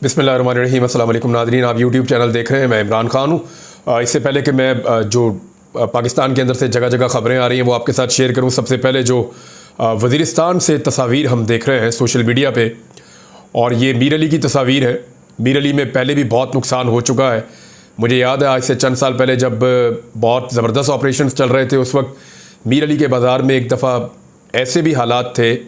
बिस्मिल्लाहिर्रहमानिर्रहीम। अस्सलाम वालेकुम नाज़रीन, आप यूट्यूब चैनल देख रहे हैं। मैं इमरान खान हूँ। इससे पहले कि मैं जो पाकिस्तान के अंदर से जगह जगह ख़बरें आ रही हैं वो आपके साथ शेयर करूँ, सबसे पहले जो वज़ीरिस्तान से तस्वीर हम देख रहे हैं सोशल मीडिया पे, और ये मीर अली की तस्वीर है। मीर अली में पहले भी बहुत नुकसान हो चुका है। मुझे याद है आज से चंद साल पहले जब बहुत ज़बरदस्त ऑपरेशन चल रहे थे, उस वक्त मीर अली के बाज़ार में एक दफ़ा ऐसे भी हालात थे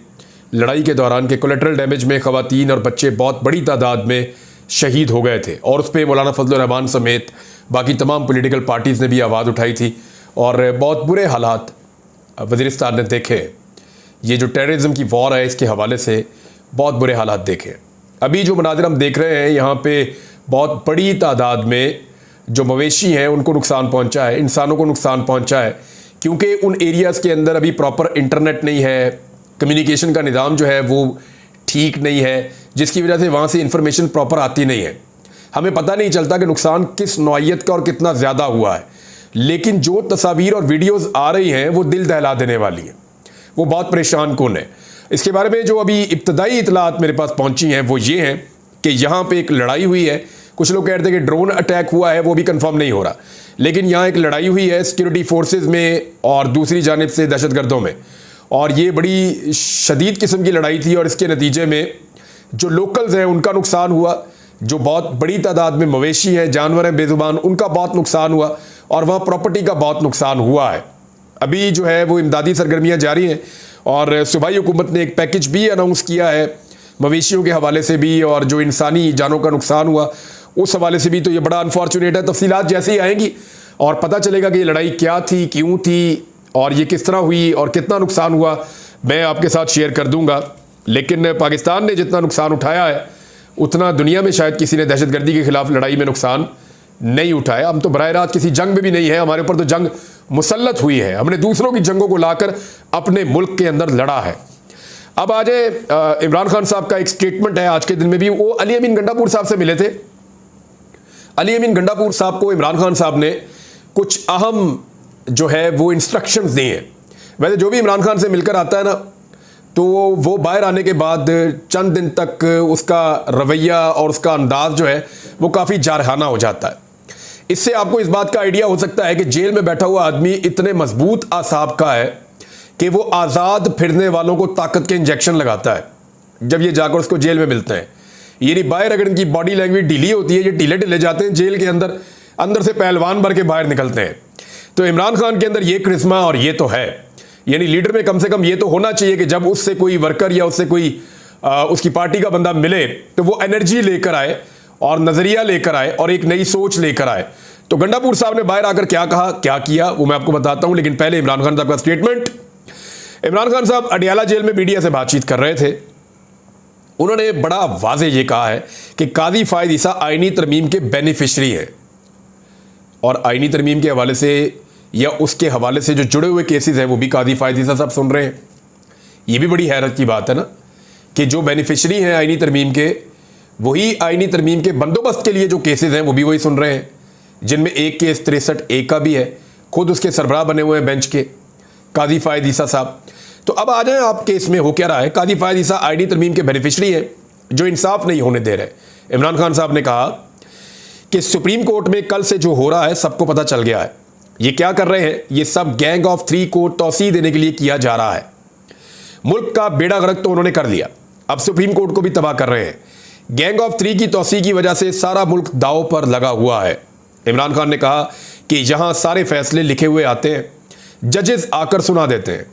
लड़ाई के दौरान के कोलेटरल डैमेज में ख़वातीन और बच्चे बहुत बड़ी तादाद में शहीद हो गए थे, और उस पर मौलाना फजल रहमान समेत बाकी तमाम पॉलिटिकल पार्टीज़ ने भी आवाज़ उठाई थी, और बहुत बुरे हालात वज़ीरिस्तान ने देखे। ये जो टेररिज्म की वॉर है इसके हवाले से बहुत बुरे हालात देखे। अभी जो मनाज़िर हम देख रहे हैं यहाँ पे बहुत बड़ी तादाद में जो मवेशी हैं उनको नुकसान पहुँचा है, इंसानों को नुकसान पहुँचा है, क्योंकि उन एरियाज़ के अंदर अभी प्रॉपर इंटरनेट नहीं है, कम्युनिकेशन का निज़ाम जो है वो ठीक नहीं है, जिसकी वजह से वहाँ से इंफॉर्मेशन प्रॉपर आती नहीं है। हमें पता नहीं चलता कि नुकसान किस नौइयत का और कितना ज़्यादा हुआ है, लेकिन जो तस्वीर और वीडियोज़ आ रही हैं वो दिल दहला देने वाली हैं, वो बहुत परेशान कुन है। इसके बारे में जो अभी इब्तदाई इतलात मेरे पास पहुँची हैं वो ये हैं कि यहाँ पर एक लड़ाई हुई है। कुछ लोग कह रहे थे कि ड्रोन अटैक हुआ है, वो भी कंफर्म नहीं हो रहा, लेकिन यहाँ एक लड़ाई हुई है सिक्योरिटी फोर्सेस में और दूसरी जानिब से दहशतगर्दों में, और ये बड़ी शदीद किस्म की लड़ाई थी, और इसके नतीजे में जो लोकल्स हैं उनका नुकसान हुआ, जो बहुत बड़ी तादाद में मवेशी हैं, जानवर हैं बेजुबान, उनका बहुत नुकसान हुआ, और वहाँ प्रॉपर्टी का बहुत नुकसान हुआ है। अभी जो है वो इमदादी सरगर्मियाँ जारी हैं, और सूबाई हुकूमत ने एक पैकेज भी अनाउंस किया है मवेशियों के हवाले से भी, और जो इंसानी जानों का नुकसान हुआ उस हवाले से भी। तो ये बड़ा अनफॉर्चुनेट है। तफसीलात जैसे ही आएंगी और पता चलेगा कि ये लड़ाई क्या थी, क्यों थी, और ये किस तरह हुई और कितना नुकसान हुआ, मैं आपके साथ शेयर कर दूंगा। लेकिन पाकिस्तान ने जितना नुकसान उठाया है उतना दुनिया में शायद किसी ने दहशतगर्दी के खिलाफ लड़ाई में नुकसान नहीं उठाया। हम तो बराह रास्त किसी जंग में भी नहीं है, हमारे ऊपर तो जंग मुसल्लत हुई है, हमने दूसरों की जंगों को लाकर अपने मुल्क के अंदर लड़ा है। अब आज इमरान खान साहब का एक स्टेटमेंट है आज के दिन में भी, वो अली अमीन गंडापुर साहब से मिले थे। अली अमीन गंडापुर साहब को इमरान खान साहब ने कुछ अहम जो है वो इंस्ट्रक्शंस दिए हैं। वैसे जो भी इमरान खान से मिलकर आता है ना, तो वो बाहर आने के बाद चंद दिन तक उसका रवैया और उसका अंदाज जो है वो काफ़ी जारहाना हो जाता है। इससे आपको इस बात का आइडिया हो सकता है कि जेल में बैठा हुआ आदमी इतने मजबूत आसाब का है कि वो आज़ाद फिरने वालों को ताकत के इंजेक्शन लगाता है जब ये जाकर उसको जेल में मिलते हैं। ये नहीं बाहर अगर इनकी बॉडी लैंग्वेज ढीली होती है, ये ढीले ढीले जाते हैं जेल के अंदर, अंदर से पहलवान भर के बाहर निकलते हैं। तो इमरान खान के अंदर ये करिश्मा और ये तो है, यानी लीडर में कम से कम ये तो होना चाहिए कि जब उससे कोई वर्कर या उससे कोई उसकी पार्टी का बंदा मिले तो वो एनर्जी लेकर आए और नज़रिया लेकर आए और एक नई सोच लेकर आए। तो गंडापुर साहब ने बाहर आकर क्या कहा, क्या किया, वो मैं आपको बताता हूं, लेकिन पहले इमरान खान साहब का स्टेटमेंट। इमरान खान साहब अडियाला जेल में मीडिया से बातचीत कर रहे थे। उन्होंने बड़ा वाज़े ये कहा है कि काजी फायद ईसा आईनी तरमीम के बेनिफिशरी है, और आईनी तरमीम के हवाले से या उसके हवाले से जो जुड़े हुए केसेस हैं वो भी काजी फायद ईसा साहब सुन रहे हैं। ये भी बड़ी हैरत की बात है ना कि जो बेनिफिशरी हैं आईनी तरमीम के, वही आईनी तरमीम के बंदोबस्त के लिए जो केसेस हैं वो भी वही सुन रहे हैं, जिनमें एक केस 63A का भी है, खुद उसके सरबराह बने हुए हैं बेंच के काजी फायद ईसा साहब। तो अब आ जाए आप केस में हो क्या रहा है। काजी फायद ईसा आईनी तरमीम के बेनिफिशरी हैं जो इंसाफ नहीं होने दे रहे। इमरान खान साहब ने कहा कि सुप्रीम कोर्ट में कल से जो हो रहा है सबको पता चल गया है। ये क्या कर रहे हैं, ये सब गैंग ऑफ 3 को तौसीह देने के लिए किया जा रहा है। मुल्क का बेड़ा गर्क तो उन्होंने कर दिया, अब सुप्रीम कोर्ट को भी तबाह कर रहे हैं। गैंग ऑफ 3 की तौसीह की वजह से सारा मुल्क दांव पर लगा हुआ है। इमरान खान ने कहा कि यहां सारे फैसले लिखे हुए आते हैं, जजेस आकर सुना देते हैं।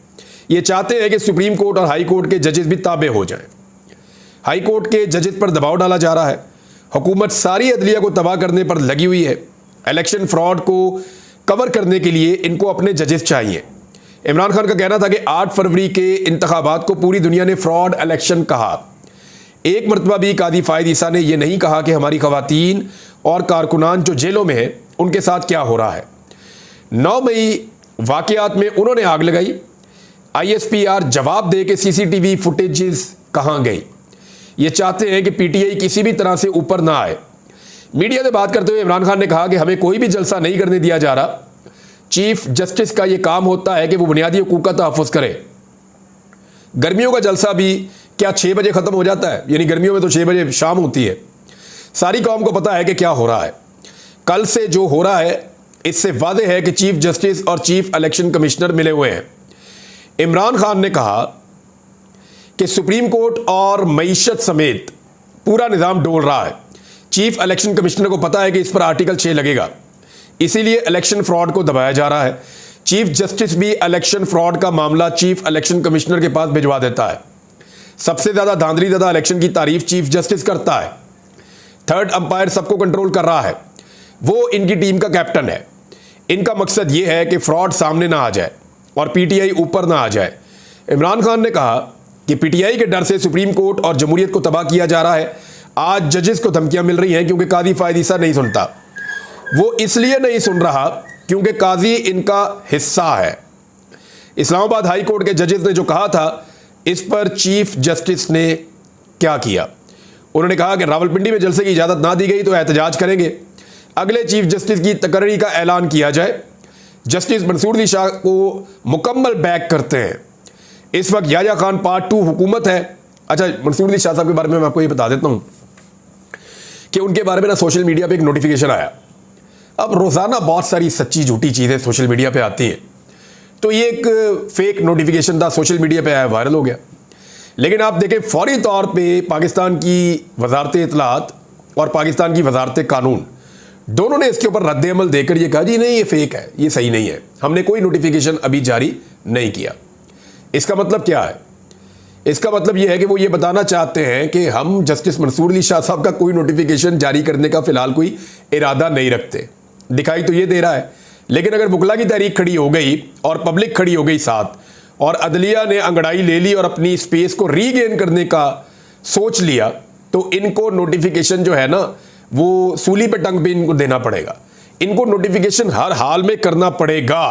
ये चाहते हैं कि सुप्रीम कोर्ट और हाई कोर्ट के जजेस भी ताबे हो जाएं। हाई कोर्ट के जजेस पर दबाव डाला जा रहा है। हुकूमत सारी अदलिया को तबाह करने पर लगी हुई है। इलेक्शन फ्रॉड को कवर करने के लिए इनको अपने जजेस चाहिए। इमरान खान का कहना था कि 8 फरवरी के इंतखाबात को पूरी दुनिया ने फ्रॉड इलेक्शन कहा। एक मरतबा भी काजी फायद ईसा ने यह नहीं कहा कि हमारी खवातीन और कारकुनान जो जेलों में हैं उनके साथ क्या हो रहा है। 9 मई वाकयात में उन्होंने आग लगाई। ISPR जवाब दे के CCTV फुटेजेस कहाँ गई। ये चाहते हैं कि PTI किसी भी तरह से ऊपर ना आए। मीडिया से बात करते हुए इमरान खान ने कहा कि हमें कोई भी जलसा नहीं करने दिया जा रहा। चीफ जस्टिस का ये काम होता है कि वो बुनियादी हुकूक का तहफ़्फ़ुज़ करे। गर्मियों का जलसा भी क्या 6 बजे ख़त्म हो जाता है? यानी गर्मियों में तो 6 बजे शाम होती है। सारी कौम को पता है कि क्या हो रहा है। कल से जो हो रहा है इससे वादे है कि चीफ जस्टिस और चीफ इलेक्शन कमिश्नर मिले हुए हैं। इमरान खान ने कहा कि सुप्रीम कोर्ट और मईशत समेत पूरा निज़ाम डोल रहा है। चीफ इलेक्शन कमिश्नर को पता है कि इस पर आर्टिकल 6 लगेगा, इसीलिए इलेक्शन फ्रॉड को दबाया जा रहा है। चीफ जस्टिस भी इलेक्शन फ्रॉड का मामला चीफ इलेक्शन कमिश्नर के पास भिजवा देता है। सबसे ज़्यादा धांधलीज़दा इलेक्शन की तारीफ चीफ जस्टिस करता है। थर्ड अंपायर सबको कंट्रोल कर रहा है, वो इनकी टीम का कैप्टन है। इनका मकसद ये है कि फ्रॉड सामने ना आ जाए और पीटीआई ऊपर ना आ जाए। इमरान खान ने कहा कि पीटीआई के डर से सुप्रीम कोर्ट और जमहूरियत को तबाह किया जा रहा है। आज जजेस को धमकियां मिल रही हैं क्योंकि काजी फायद ईसा नहीं सुनता। वो इसलिए नहीं सुन रहा क्योंकि काजी इनका हिस्सा है। इस्लामाबाद हाई कोर्ट के जजेस ने जो कहा था, इस पर चीफ जस्टिस ने क्या किया? उन्होंने कहा कि रावलपिंडी में जलसे की इजाज़त ना दी गई तो एहतजाज करेंगे। अगले चीफ जस्टिस की तकर्री का ऐलान किया जाए। जस्टिस मंसूर अली शाह को मुकम्मल बैक करते हैं। इस वक्त याह्या खान पार्ट 2 हुकूमत है। अच्छा, मंसूर अली शाह साहब के बारे में मैं आपको ये बता देता हूँ कि उनके बारे में ना सोशल मीडिया पे एक नोटिफिकेशन आया। अब रोज़ाना बहुत सारी सच्ची झूठी चीज़ें सोशल मीडिया पे आती हैं, तो ये एक फेक नोटिफिकेशन था, सोशल मीडिया पे आया, वायरल हो गया। लेकिन आप देखें, फौरी तौर पे पाकिस्तान की वजारत इत्तलात और पाकिस्तान की वजारत कानून दोनों ने इसके ऊपर रद्द-ए-अमल देकर ये कहा, जी नहीं, ये फेक है, ये सही नहीं है, हमने कोई नोटिफिकेशन अभी जारी नहीं किया। इसका मतलब क्या है? इसका मतलब ये है कि वो ये बताना चाहते हैं कि हम जस्टिस मंसूर अली शाह साहब का कोई नोटिफिकेशन जारी करने का फिलहाल कोई इरादा नहीं रखते। दिखाई तो ये दे रहा है, लेकिन अगर वकला की तहरीक खड़ी हो गई और पब्लिक खड़ी हो गई साथ, और अदलिया ने अंगड़ाई ले ली और अपनी स्पेस को रीगेन करने का सोच लिया, तो इनको नोटिफिकेशन जो है ना, वो सूली पे टंग पे इनको देना पड़ेगा। इनको नोटिफिकेशन हर हाल में करना पड़ेगा।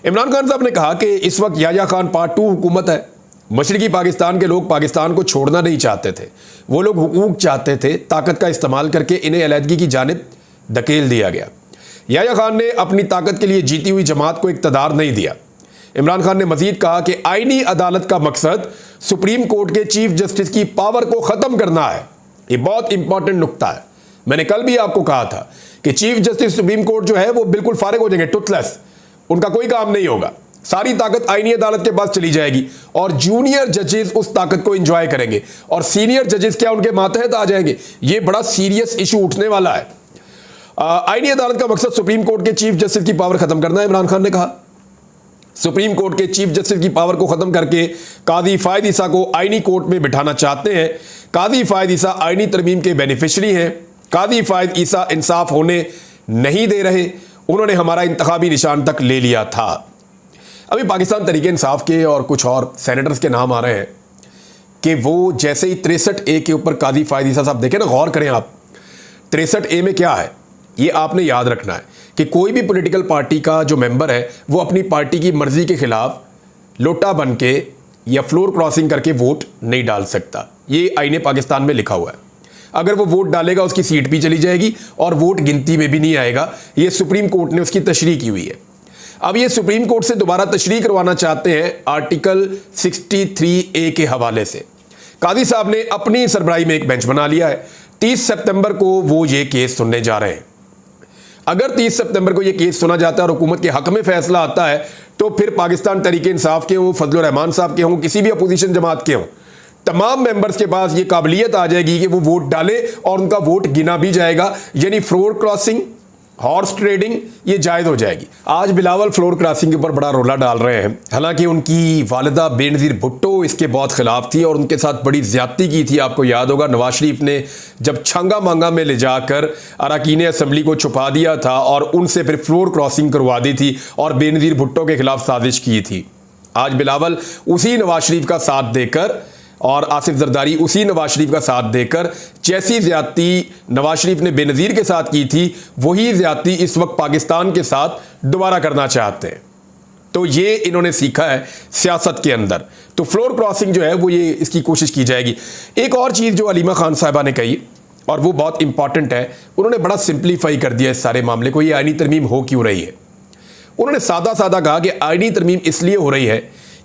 इमरान खान साहब ने कहा कि इस वक्त याह्या खान पार्ट 2 हुकूमत है। मशरकी पाकिस्तान के लोग पाकिस्तान को छोड़ना नहीं चाहते थे, वो लोग हुकूक चाहते थे। ताकत का इस्तेमाल करके इन्हें अलहदगी की जानिब धकेल दिया गया। याह्या खान ने अपनी ताकत के लिए जीती हुई जमात को इक़्तिदार नहीं दिया। इमरान खान ने मजीद कहा कि आईनी अदालत का मकसद सुप्रीम कोर्ट के चीफ जस्टिस की पावर को ख़त्म करना है। ये बहुत इंपॉर्टेंट नुक्ता है। मैंने कल भी आपको कहा था कि चीफ जस्टिस सुप्रीम कोर्ट जो है वो बिल्कुल फारिग हो जाएंगे, टुथलेस, उनका कोई काम नहीं होगा। सारी ताकत आईनी अदालत के पास चली जाएगी और जूनियर जजेस उस ताकत को एंजॉय करेंगे और सीनियर जजेस क्या उनके मातहत आ जाएंगे। ये बड़ा सीरियस इशू उठने वाला है। आईनी अदालत का मकसद सुप्रीम कोर्ट के चीफ जस्टिस की पावर खत्म करना है। इमरान खान ने कहा सुप्रीम कोर्ट के चीफ जस्टिस की पावर को खत्म करके काजी फायद ईसा को आईनी कोर्ट में बिठाना चाहते हैं। काजी फायद ईसा आईनी तरमीम के बेनिफिशरी हैं। काजी फायद ईसा इंसाफ होने नहीं दे रहे, उन्होंने हमारा इंतखाबी निशान तक ले लिया था। अभी पाकिस्तान तरीके इंसाफ के और कुछ और सेनेटर्स के नाम आ रहे हैं कि वो जैसे ही 63A के ऊपर काजी फायद ईसा साहब, देखें ना, गौर करें आप, 63A में क्या है ये आपने याद रखना है कि कोई भी पॉलिटिकल पार्टी का जो मेंबर है वो अपनी पार्टी की मर्जी के खिलाफ लोटा बन के या फ्लोर क्रॉसिंग करके वोट नहीं डाल सकता। ये आईने पाकिस्तान में लिखा हुआ है। अगर वो वोट डालेगा उसकी सीट भी चली जाएगी और वोट गिनती में भी नहीं आएगा। ये सुप्रीम कोर्ट ने उसकी तशरीह की हुई है। अब ये सुप्रीम कोर्ट से दोबारा तशरीह करवाना चाहते हैं आर्टिकल 63A के हवाले से। काजी साहब ने अपनी सरबराही में एक बेंच बना लिया है। 30 सितंबर को वो ये केस सुनने जा रहे हैं। अगर 30 सितंबर को ये केस सुना जाता है और हुकूमत के हक में फैसला आता है, तो फिर पाकिस्तान तरीके इंसाफ के हों, फजलुर रहमान साहब के हों, किसी भी अपोजिशन जमात के हों, तमाम मेंबर्स के पास ये काबिलियत आ जाएगी कि वो वोट डालें और उनका वोट गिना भी जाएगा। यानी फ्लोर क्रॉसिंग, हॉर्स ट्रेडिंग ये जायज़ हो जाएगी। आज बिलावल फ्लोर क्रॉसिंग के ऊपर बड़ा रोला डाल रहे हैं। हालांकि उनकी वालिदा बेनज़ीर भुट्टो इसके बहुत खिलाफ थी और उनके साथ बड़ी ज़्यादती की थी। आपको याद होगा, नवाज शरीफ ने जब छंगा मांगा में ले जाकर अरकान असम्बली को छुपा दिया था और उनसे फिर फ्लोर क्रॉसिंग करवा दी थी और बेनज़ीर भुट्टो के खिलाफ साजिश की थी। आज बिलावल उसी नवाज शरीफ का साथ देकर और आसिफ जरदारी उसी नवाज शरीफ का साथ देकर जैसी ज़्यादती नवाज शरीफ ने बेनज़ीर के साथ की थी, वही ज़्यादती इस वक्त पाकिस्तान के साथ दोबारा करना चाहते हैं। तो ये इन्होंने सीखा है सियासत के अंदर। तो फ्लोर क्रॉसिंग जो है वो ये इसकी कोशिश की जाएगी। एक और चीज़ जो अलीमा खान साहिबा ने कही और वो बहुत इंपॉर्टेंट है, उन्होंने बड़ा सिंप्लीफाई कर दिया इस सारे मामले को। ये आईनी तरमीम हो क्यों रही है? उन्होंने सादा सादा कहा कि आईनी तरमीम इसलिए हो रही है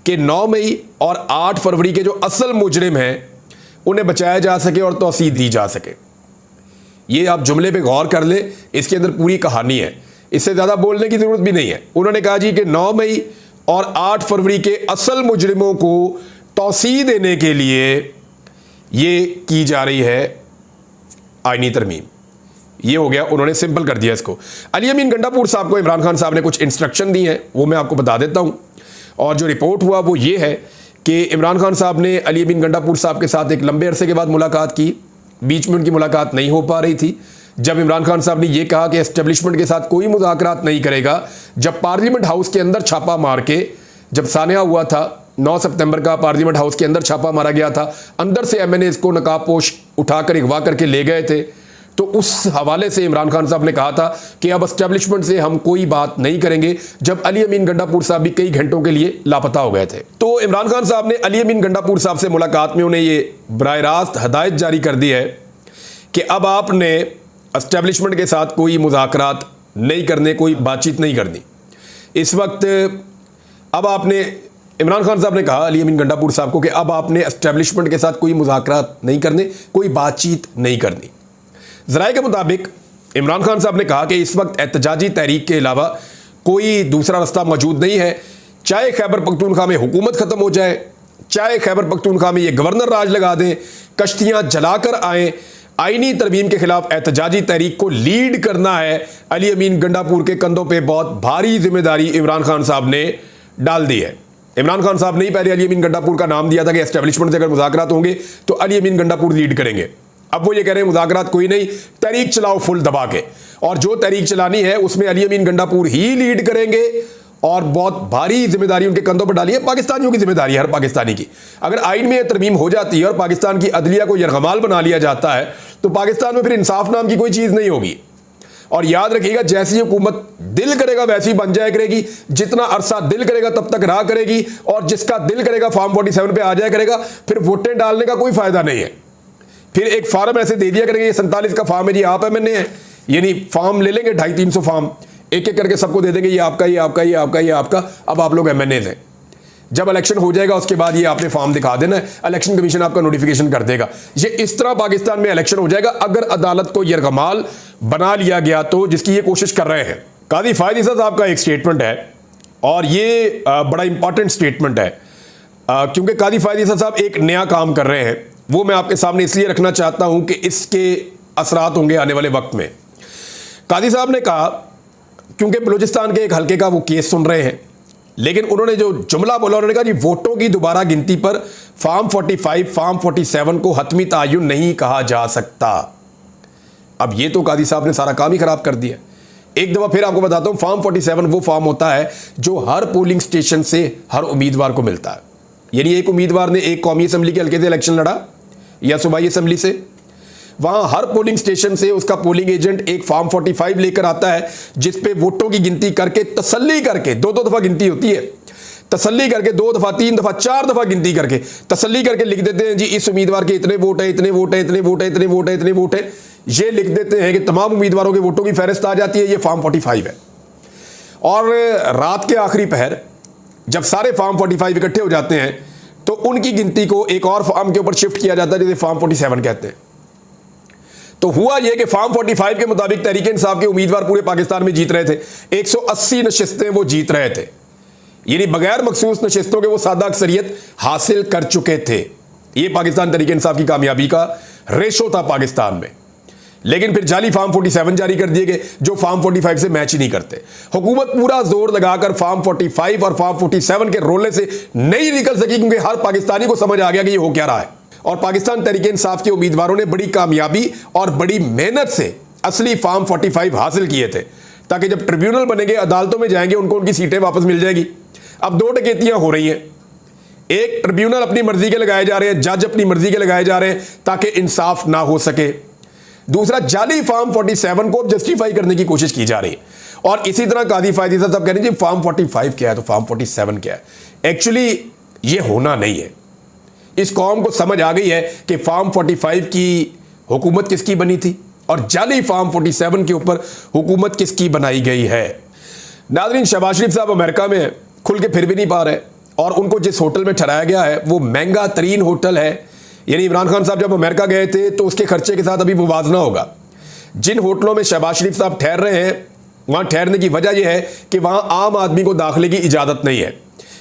कि 9 मई और 8 फरवरी के जो असल मुजरिम हैं उन्हें बचाया जा सके और तौसीह दी जा सके। ये आप जुमले पे गौर कर ले, इसके अंदर पूरी कहानी है, इससे ज़्यादा बोलने की ज़रूरत भी नहीं है। उन्होंने कहा जी कि 9 मई और 8 फरवरी के असल मुजरिमों को तौसीह देने के लिए ये की जा रही है आईनी तरमीम। ये हो गया, उन्होंने सिंपल कर दिया इसको। अली अमीन गंडापुर साहब को इमरान खान साहब ने कुछ इंस्ट्रक्शन दी हैं, वो मैं आपको बता देता हूँ। और जो रिपोर्ट हुआ वो ये है कि इमरान खान साहब ने अली अमीन गंडापुर साहब के साथ एक लंबे अरसे के बाद मुलाकात की। बीच में उनकी मुलाकात नहीं हो पा रही थी। जब इमरान खान साहब ने यह कहा कि एस्टेब्लिशमेंट के साथ कोई मुज़ाकरात नहीं करेगा, जब पार्लियामेंट हाउस के अंदर छापा मार के, जब सानिया हुआ था 9 सितंबर का, पार्लियामेंट हाउस के अंदर छापा मारा गया था, अंदर से एमएनए को नकाबपोश उठाकर अगवा करके ले गए थे, तो उस हवाले से इमरान खान साहब ने कहा था कि अब एस्टेब्लिशमेंट से हम कोई बात नहीं करेंगे, जब अली अमीन गंडापुर साहब भी कई घंटों के लिए लापता हो गए थे। तो इमरान खान साहब ने अली अमीन गंडापुर साहब से मुलाकात में उन्हें ये बराह रास्त हदायत जारी कर दी है कि अब आपने एस्टेब्लिशमेंट के साथ कोई मुज़ाकरात नहीं करने, कोई बातचीत नहीं करनी। इस वक्त अब आपने, इमरान खान साहब ने कहा अली अमीन गंडापुर साहब को कि अब आपने एस्टेब्लिशमेंट के साथ कोई मुज़ाकरात नहीं करने, कोई बातचीत नहीं करनी। ज़राए के मुताबिक इमरान खान साहब ने कहा कि इस वक्त एहतजाजी तहरीक के अलावा कोई दूसरा रास्ता मौजूद नहीं है। चाहे खैबर पख्तूनख्वा में हुकूमत ख़त्म हो जाए, चाहे खैबर पख्तूनख्वा में ये गवर्नर राज लगा दें, कश्तियाँ जलाकर आएँ, आईनी तरमीम के खिलाफ एहतजाजी तहरीक को लीड करना है। अली अमीन गंडापुर के कंधों पे बहुत भारी जिम्मेदारी इमरान खान साहब ने डाल दी है। इमरान खान साहब ने ही पहले अली अमीन गंडापुर का नाम दिया था कि एस्टेब्लिशमेंट से अगर मुज़ाकरात होंगे तो अली अमीन गंडापुर लीड करेंगे। अब वो ये कह रहे हैं मुज़ाकरात कोई नहीं, तहरीक चलाओ फुल दबा के, और जो तहरीक चलानी है उसमें अली अमीन गंडापुर ही लीड करेंगे और बहुत भारी जिम्मेदारी उनके कंधों पर डाली है। पाकिस्तानियों की जिम्मेदारी है, हर पाकिस्तानी की। अगर आइन में तरमीम हो जाती है और पाकिस्तान की अदलिया को यरगमाल बना लिया जाता है तो पाकिस्तान में फिर इंसाफ नाम की कोई चीज़ नहीं होगी। और याद रखिएगा, जैसी हुकूमत दिल करेगा वैसी बन जाया करेगी, जितना अरसा दिल करेगा तब तक रहा करेगी, और जिसका दिल करेगा फॉर्म 47 पे आ जाया करेगा। फिर वोटें डालने का कोई फायदा नहीं है। फिर एक फार्म ऐसे दे दिया करेंगे, ये 47 का फार्म है जी, आप एमएनए हैं, यानी फार्म ले लेंगे 250-300 फार्म, एक एक करके सबको दे देंगे, ये आपका, ये आपका, ये आपका, ये आपका, अब आप लोग एमएनए हैं। जब इलेक्शन हो जाएगा उसके बाद ये आपने फॉर्म दिखा देना है, इलेक्शन कमीशन आपका नोटिफिकेशन कर देगा। ये इस तरह पाकिस्तान में इलेक्शन हो जाएगा अगर अदालत को यरगमाल बना लिया गया तो, जिसकी ये कोशिश कर रहे हैं। काजी फायद ईसा साहब का एक स्टेटमेंट है और ये बड़ा इंपॉर्टेंट स्टेटमेंट है, क्योंकि काजी फायद ईसा साहब एक नया काम कर रहे हैं। वो मैं आपके सामने इसलिए रखना चाहता हूं कि इसके असरात होंगे आने वाले वक्त में। काजी साहब ने कहा, क्योंकि बलूचिस्तान के एक हल्के का वो केस सुन रहे हैं, लेकिन उन्होंने जो जुमला बोला, उन्होंने कहा जी वोटों की दोबारा गिनती पर फार्म 45, फार्म 47 को हतमी तायुन नहीं कहा जा सकता। अब ये तो काजी साहब ने सारा काम ही खराब कर दिया। एक दफ़ा फिर आपको बताता हूँ, फार्म 47 वो फार्म होता है जो हर पोलिंग स्टेशन से हर उम्मीदवार को मिलता है। यानी एक उम्मीदवार ने एक कौमी असम्बली के हल्के से इलेक्शन लड़ा या सूबाई असम्बली से, वहां हर पोलिंग स्टेशन से उसका पोलिंग एजेंट एक फार्म 45 लेकर आता है, जिसपे वोटों की गिनती करके तसल्ली करके, दो दफ़ा गिनती होती है, तसल्ली करके 2 दफ़ा 3 दफ़ा 4 दफ़ा गिनती करके तसल्ली करके लिख देते हैं जी इस उम्मीदवार के इतने वोट है, इतने वोट है, इतने वोट है, इतने वोट है, इतने वोट है। ये लिख देते हैं कि तमाम उम्मीदवारों के वोटों की फहरिस्त आ जाती है, ये फार्म 45 है। और रात के आखिरी पहर जब सारे फार्म 45 इकट्ठे हो जाते हैं तो उनकी गिनती को एक और फार्म के ऊपर शिफ्ट किया जाता है जिसे फार्म 47 कहते हैं। तो हुआ यह कि फार्म 45 के मुताबिक तहरीक इंसाफ के उम्मीदवार पूरे पाकिस्तान में जीत रहे थे, 180 नशिस्तें वो जीत रहे थे, यानी बगैर मखसूस नशिस्तों के वो सादा अक्सरियत हासिल कर चुके थे। ये पाकिस्तान तहरीक इंसाफ की कामयाबी का रेशो था पाकिस्तान में। लेकिन फिर जाली फार्म 47 जारी कर दिए गए जो फार्म 45 से मैच ही नहीं करते। हुकूमत पूरा जोर लगाकर फार्म 45 और फार्म 47 के रोले से नहीं निकल सकी, क्योंकि हर पाकिस्तानी को समझ आ गया कि ये हो क्या रहा है। और पाकिस्तान तहरीक इंसाफ के उम्मीदवारों ने बड़ी कामयाबी और बड़ी मेहनत से असली फार्म 45 हासिल किए थे, ताकि जब ट्रिब्यूनल बनेंगे, अदालतों में जाएंगे, उनको उनकी सीटें वापस मिल जाएगी। अब 2 डकैतियां हो रही हैं, एक ट्रिब्यूनल अपनी मर्जी के लगाए जा रहे हैं, जज अपनी मर्जी के लगाए जा रहे हैं ताकि इंसाफ ना हो सके। दूसरा, जाली फार्म 47 को जस्टिफाई करने की कोशिश की जा रही है। और इसी तरह काजी फायद ईसा साहब कह रहे हैं जी फार्म 45 क्या है तो फार्म 47 क्या है। एक्चुअली ये होना नहीं है। इस कौम को समझ आ गई है कि फार्म 45 की हुकूमत किसकी बनी थी और जाली फार्म 47 के ऊपर हुकूमत किसकी बनाई गई है। नाज़रीन, शहबाज शरीफ साहब अमेरिका में खुल के फिर भी नहीं पा रहे, और उनको जिस होटल में ठहराया गया है वो महंगा तरीन होटल है। यानी इमरान खान साहब जब अमेरिका गए थे तो उसके खर्चे के साथ अभी मुवाजना होगा। जिन होटलों में शहबाज शरीफ साहब ठहर रहे हैं, वहां ठहरने की वजह यह है कि वहां आम आदमी को दाखिले की इजाज़त नहीं है,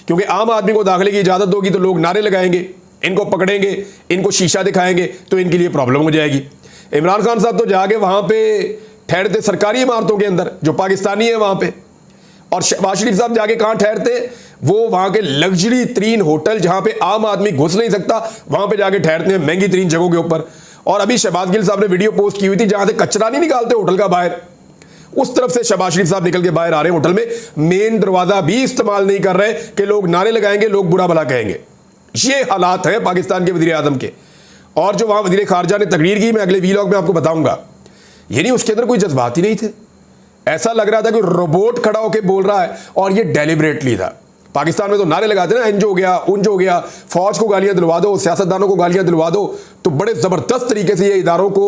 क्योंकि आम आदमी को दाखिले की इजाज़त होगी तो लोग नारे लगाएंगे, इनको पकड़ेंगे, इनको शीशा दिखाएंगे, तो इनके लिए प्रॉब्लम हो जाएगी। इमरान खान साहब तो जाके वहां पे ठहरते सरकारी इमारतों के अंदर जो पाकिस्तानी है वहां पे, और शहबाज शरीफ साहब जाके कहां ठहरते, वो वहां के लग्जरी तरीन होटल जहां पे आम आदमी घुस नहीं सकता, वहां पे जाके ठहरते हैं महंगी तरीन जगहों के ऊपर। और अभी शहबाज गिल साहब ने वीडियो पोस्ट की हुई थी जहां से कचरा नहीं निकालते होटल का बाहर, उस तरफ से शहबाज शरीफ साहब निकल के बाहर आ रहे हैं होटल में, मेन दरवाजा भी इस्तेमाल नहीं कर रहे कि लोग नारे लगाएंगे, लोग बुरा भला कहेंगे। ये हालात हैं पाकिस्तान के वजीर आजम के। और जो वहां वजीर खारजा ने तकरीर की, मैं अगले वीलॉग में आपको बताऊंगा, यानी उसके अंदर कोई जज्बात ही नहीं थे। ऐसा लग रहा था कि रोबोट खड़ा होकर बोल रहा है, और ये डेलिबरेटली था। पाकिस्तान में तो नारे लगाते ना, इंज हो गया, उंज हो गया, फौज को गालियां दिलवा दो, सियासतदानों को गालियां दिलवा दो, तो बड़े जबरदस्त तरीके से ये इदारों को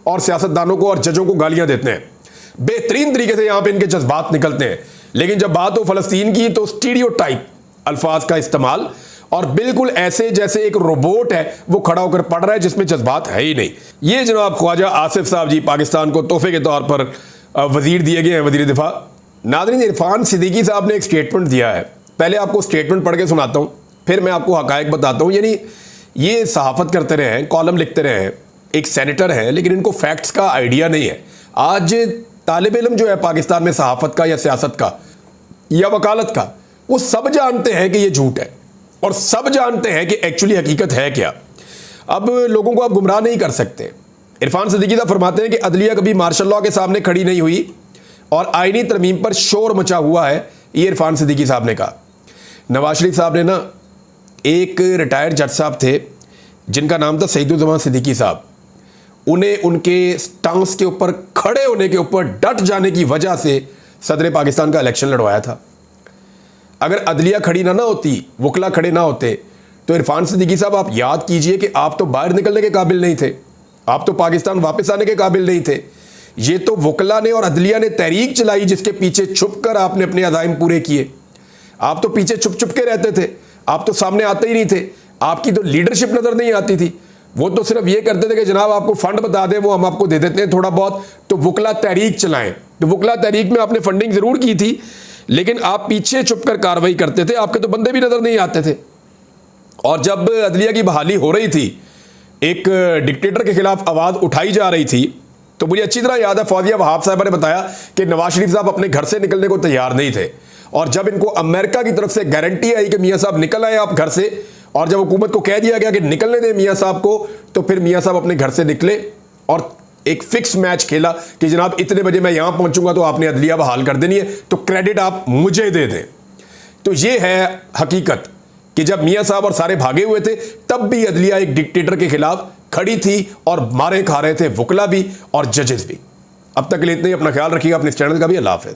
और सियासतदानों को और जजों को गालियां देते हैं, बेहतरीन तरीके से यहां पे इनके जज्बात निकलते हैं। लेकिन जब बात हो फलस्तीन की तो स्टीरियोटाइप अल्फाज का इस्तेमाल, और बिल्कुल ऐसे जैसे एक रोबोट है वो खड़ा होकर पढ़ रहा है जिसमें जज्बात है ही नहीं। ये जनाब ख्वाजा आसिफ साहब जी पाकिस्तान को तोहफे के तौर पर वजीर दिए गए हैं, वजीर दिफा। नाज़रीन, इरफान सिद्दीकी साहब ने एक स्टेटमेंट दिया है, पहले आपको स्टेटमेंट पढ़ के सुनाता हूँ, फिर मैं आपको हकायक बताता हूँ। यानी ये सहाफ़त करते रहे हैं, कॉलम लिखते रहे हैं, एक सेनेटर हैं, लेकिन इनको फैक्ट्स का आइडिया नहीं है। आज तालिब इल्म जो है पाकिस्तान में सहाफ़त का या सियासत का या वकालत का, वो सब जानते हैं कि ये झूठ है, और सब जानते हैं कि एक्चुअली हकीकत है क्या। अब लोगों को आप गुमराह नहीं कर सकते। इरफान सिद्दीकी साहब फरमाते हैं कि अदलिया कभी मार्शल लॉ के सामने खड़ी नहीं हुई और आईनी तरमीम पर शोर मचा हुआ है, ये इरफान सिद्दीकी साहब ने कहा। नवाज शरीफ साहब ने ना, एक रिटायर्ड जज साहब थे जिनका नाम था सईदुज़्ज़मान सिद्दीकी साहब, उन्हें उनके स्टांस के ऊपर खड़े होने के ऊपर डट जाने की वजह से सदर पाकिस्तान का इलेक्शन लड़वाया था। अगर अदलिया खड़ी ना होती, वकला खड़े ना होते, तो इरफान सिद्दीकी साहब आप याद कीजिए कि आप तो बाहर निकलने के काबिल नहीं थे, आप तो पाकिस्तान वापस आने के काबिल नहीं थे। ये तो वकला ने और अदलिया ने तहरीक चलाई जिसके पीछे छुप कर आपने अपने अज़ाइम पूरे किए। आप तो पीछे छुप छुप के रहते थे, आप तो सामने आते ही नहीं थे, आपकी तो लीडरशिप नज़र नहीं आती थी। वो तो सिर्फ ये करते थे कि जनाब आपको फंड बता दें, वो हम आपको दे देते हैं थोड़ा बहुत, तो वकला तहरीक चलाएं। तो वकला तहरीक में आपने फंडिंग ज़रूर की थी, लेकिन आप पीछे छुप कर कार्रवाई करते थे, आपके तो बंदे भी नज़र नहीं आते थे। और जब अदलिया की बहाली हो रही थी, एक डिक्टेटर के खिलाफ आवाज़ उठाई जा रही थी, तो मुझे अच्छी तरह याद है फौजिया वहाब साहब ने बताया कि नवाज शरीफ साहब अपने घर से निकलने को तैयार नहीं थे, और जब इनको अमेरिका की तरफ से गारंटी आई कि मियाँ साहब निकल आए आप घर से, और जब हुकूमत को कह दिया गया कि निकलने दें मियाँ साहब को, तो फिर मियाँ साहब अपने घर से निकले और एक फिक्स मैच खेला कि जनाब इतने बजे मैं यहाँ पहुँचूंगा तो आपने अदलिया बहाल कर देनी है, तो क्रेडिट आप मुझे दे दें। तो ये है हकीकत कि जब मियाँ साहब और सारे भागे हुए थे, तब भी अदलिया एक डिक्टेटर के खिलाफ खड़ी थी और मारे खा रहे थे वकला भी और जजेस भी। अब तक के लिए इतना ही, अपना ख्याल रखिएगा, अपने इस चैनल का भी। अल्लाह हाफ़िज़।